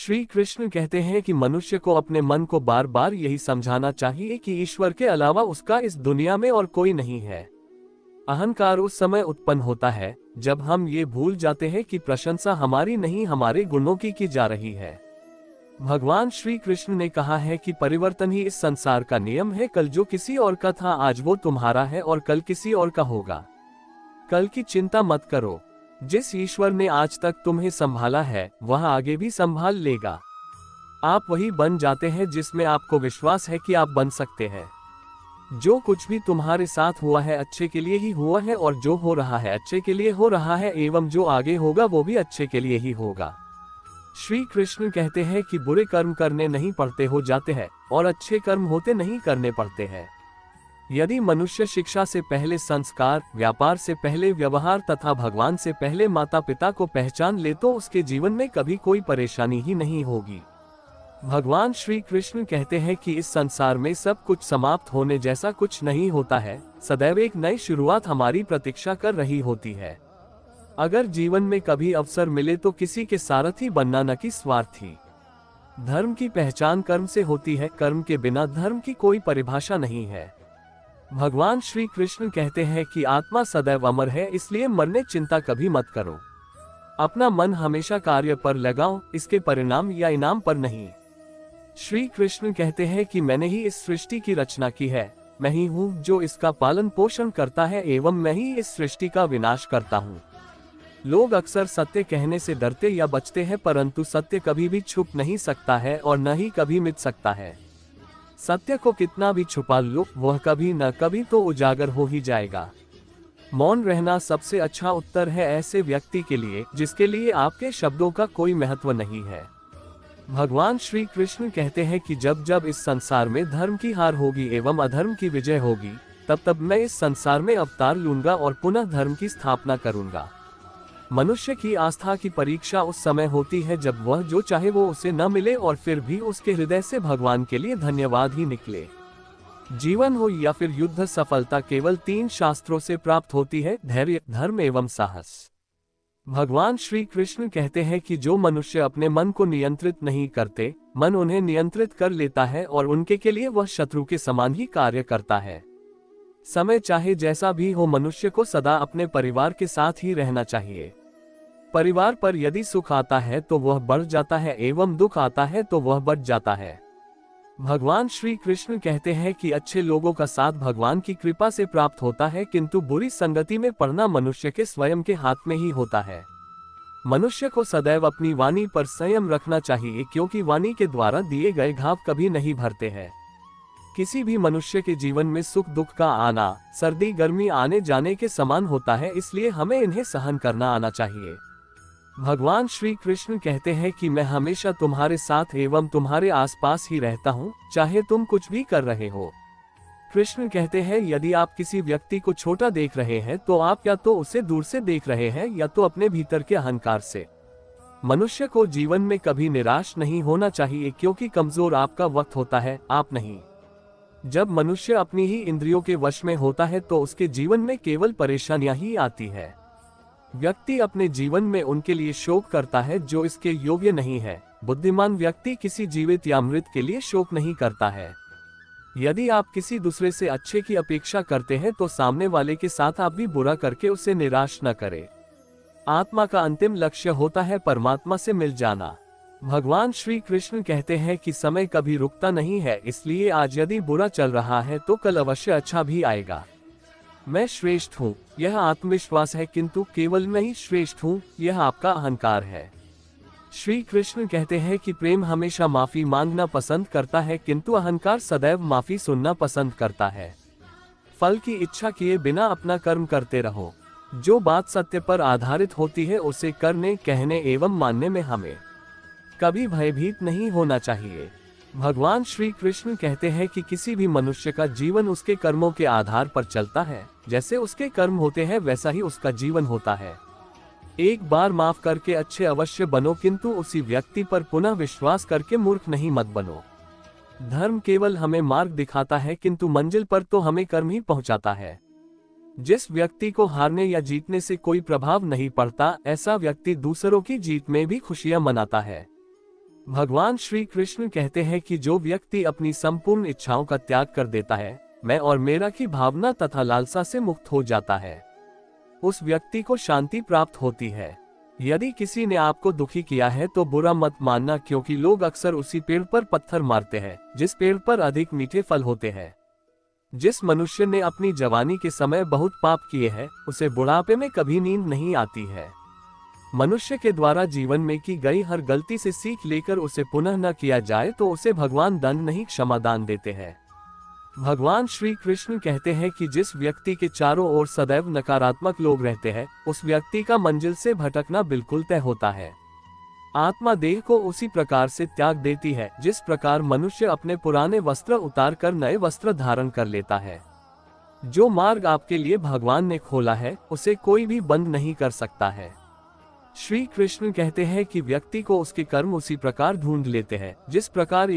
श्री कृष्ण कहते हैं कि मनुष्य को अपने मन को बार बार यही समझाना चाहिए कि ईश्वर के अलावा उसका इस दुनिया में और कोई नहीं है। अहंकार उस समय उत्पन्न होता है जब हम ये भूल जाते हैं कि प्रशंसा हमारी नहीं हमारे गुणों की जा रही है। भगवान श्री कृष्ण ने कहा है कि परिवर्तन ही इस संसार का नियम है। कल जो किसी और का था आज वो तुम्हारा है और कल किसी और का होगा। कल की चिंता मत करो। जिस ईश्वर ने आज तक तुम्हें संभाला है वह आगे भी संभाल लेगा। आप वही बन जाते हैं जिसमें आपको विश्वास है कि आप बन सकते हैं। जो कुछ भी तुम्हारे साथ हुआ है अच्छे के लिए ही हुआ है और जो हो रहा है अच्छे के लिए हो रहा है एवं जो आगे होगा वो भी अच्छे के लिए ही होगा। श्री कृष्ण कहते हैं कि बुरे कर्म करने नहीं पड़ते हो जाते हैं और अच्छे कर्म होते नहीं करने पड़ते हैं। यदि मनुष्य शिक्षा से पहले संस्कार, व्यापार से पहले व्यवहार तथा भगवान से पहले माता पिता को पहचान ले तो उसके जीवन में कभी कोई परेशानी ही नहीं होगी। भगवान श्री कृष्ण कहते हैं कि इस संसार में सब कुछ समाप्त होने जैसा कुछ नहीं होता है। सदैव एक नई शुरुआत हमारी प्रतीक्षा कर रही होती है। अगर जीवन में कभी अवसर मिले तो किसी के सारथी बनना न कि स्वार्थी। धर्म की पहचान कर्म से होती है। कर्म के बिना धर्म की कोई परिभाषा नहीं है। भगवान श्री कृष्ण कहते हैं कि आत्मा सदैव अमर है, इसलिए मरने चिंता कभी मत करो। अपना मन हमेशा कार्य पर लगाओ, इसके परिणाम या इनाम पर नहीं। श्री कृष्ण कहते हैं कि मैंने ही इस सृष्टि की रचना की है। मैं ही हूँ जो इसका पालन पोषण करता है एवं मैं ही इस सृष्टि का विनाश करता हूँ। लोग अक्सर सत्य कहने से डरते या बचते हैं, परंतु सत्य कभी भी छुप नहीं सकता है और न ही कभी मिट सकता है। सत्य को कितना भी छुपा लो वह कभी न कभी तो उजागर हो ही जाएगा। मौन रहना सबसे अच्छा उत्तर है ऐसे व्यक्ति के लिए जिसके लिए आपके शब्दों का कोई महत्व नहीं है। भगवान श्री कृष्ण कहते हैं कि जब जब इस संसार में धर्म की हार होगी एवं अधर्म की विजय होगी तब तब मैं इस संसार में अवतार लूंगा और पुनः धर्म की स्थापना करूंगा। मनुष्य की आस्था की परीक्षा उस समय होती है जब वह जो चाहे वो उसे न मिले और फिर भी उसके हृदय से भगवान के लिए धन्यवाद ही निकले। जीवन हो या फिर युद्ध, सफलता केवल 3 शास्त्रों से प्राप्त होती है: धैर्य, धर्म एवं साहस। भगवान श्री कृष्ण कहते हैं कि जो मनुष्य अपने मन को नियंत्रित नहीं करते, मन उन्हें नियंत्रित कर लेता है और उनके के लिए वह शत्रु के समान ही कार्य करता है। समय चाहे जैसा भी हो, मनुष्य को सदा अपने परिवार के साथ ही रहना चाहिए। परिवार पर यदि सुख आता है तो वह बढ़ जाता है एवं दुख आता है तो वह बढ़ जाता है। भगवान श्री कृष्ण कहते हैं कि अच्छे लोगों का साथ भगवान की कृपा से प्राप्त होता है, किंतु बुरी संगति में पड़ना मनुष्य के स्वयं के हाथ में ही होता है। मनुष्य को सदैव अपनी वाणी पर संयम रखना चाहिए, क्योंकि वाणी के द्वारा दिए गए घाव कभी नहीं भरते हैं। किसी भी मनुष्य के जीवन में सुख दुख का आना सर्दी गर्मी आने जाने के समान होता है, इसलिए हमें इन्हें सहन करना आना चाहिए। भगवान श्री कृष्ण कहते हैं कि मैं हमेशा तुम्हारे साथ एवं तुम्हारे आसपास ही रहता हूँ, चाहे तुम कुछ भी कर रहे हो। कृष्ण कहते हैं यदि आप किसी व्यक्ति को छोटा देख रहे हैं तो आप या तो उसे दूर से देख रहे हैं या तो अपने भीतर के अहंकार से। मनुष्य को जीवन में कभी निराश नहीं होना चाहिए, क्योंकि कमजोर आपका वक्त होता है, आप नहीं। जब मनुष्य अपनी ही इंद्रियों के वश में होता है तो उसके जीवन में केवल परेशानियां ही आती है। व्यक्ति अपने जीवन में उनके लिए शोक करता है जो इसके योग्य नहीं है। बुद्धिमान व्यक्ति किसी जीवित या मृत के लिए शोक नहीं करता है। यदि आप किसी दूसरे से अच्छे की अपेक्षा करते हैं तो सामने वाले के साथ आप भी बुरा करके उसे निराश न करें। आत्मा का अंतिम लक्ष्य होता है परमात्मा से मिल जाना। भगवान श्री कृष्ण कहते हैं कि समय कभी रुकता नहीं है, इसलिए आज यदि बुरा चल रहा है तो कल अवश्य अच्छा भी आएगा। मैं श्रेष्ठ हूँ, यह आत्मविश्वास है, किंतु केवल मैं ही श्रेष्ठ हूँ, यह आपका अहंकार है। श्री कृष्ण कहते हैं कि प्रेम हमेशा माफी मांगना पसंद करता है, किंतु अहंकार सदैव माफी सुनना पसंद करता है। फल की इच्छा किए बिना अपना कर्म करते रहो। जो बात सत्य पर आधारित होती है उसे करने, कहने एवं मानने में हमें कभी भयभीत नहीं होना चाहिए। भगवान श्री कृष्ण कहते हैं कि किसी भी मनुष्य का जीवन उसके कर्मों के आधार पर चलता है। जैसे उसके कर्म होते हैं वैसा ही उसका जीवन होता है। एक बार माफ करके अच्छे अवश्य बनो, किंतु उसी व्यक्ति पर पुनः विश्वास करके मूर्ख नहीं मत बनो। धर्म केवल हमें मार्ग दिखाता है, किंतु मंजिल पर तो हमें कर्म ही पहुंचाता है। जिस व्यक्ति को हारने या जीतने से कोई प्रभाव नहीं पड़ता, ऐसा व्यक्ति दूसरों की जीत में भी खुशियां मनाता है। भगवान श्री कृष्ण कहते हैं कि जो व्यक्ति अपनी संपूर्ण इच्छाओं का त्याग कर देता है, मैं और मेरा की भावना तथा लालसा से मुक्त हो जाता है, उस व्यक्ति को शांति प्राप्त होती है। यदि किसी ने आपको दुखी किया है तो बुरा मत मानना, क्योंकि लोग अक्सर उसी पेड़ पर पत्थर मारते हैं जिस पेड़ पर अधिक मीठे फल होते हैं। जिस मनुष्य ने अपनी जवानी के समय बहुत पाप किए हैं, उसे बुढ़ापे में कभी नींद नहीं आती है। मनुष्य के द्वारा जीवन में की गई हर गलती से सीख लेकर उसे पुनः न किया जाए तो उसे भगवान दंड नहीं क्षमादान देते हैं। भगवान श्री कृष्ण कहते हैं कि जिस व्यक्ति के चारों ओर सदैव नकारात्मक लोग रहते हैं, उस व्यक्ति का मंजिल से भटकना बिल्कुल तय होता है। आत्मा देह को उसी प्रकार से त्याग देती है जिस प्रकार मनुष्य अपने पुराने वस्त्र उतार कर नए वस्त्र धारण कर लेता है। जो मार्ग आपके लिए भगवान ने खोला है, उसे कोई भी बंद नहीं कर सकता है। श्री कृष्ण कहते हैं कि व्यक्ति को उसके कर्म उसी प्रकार ढूंढ लेते हैं जिस प्रकार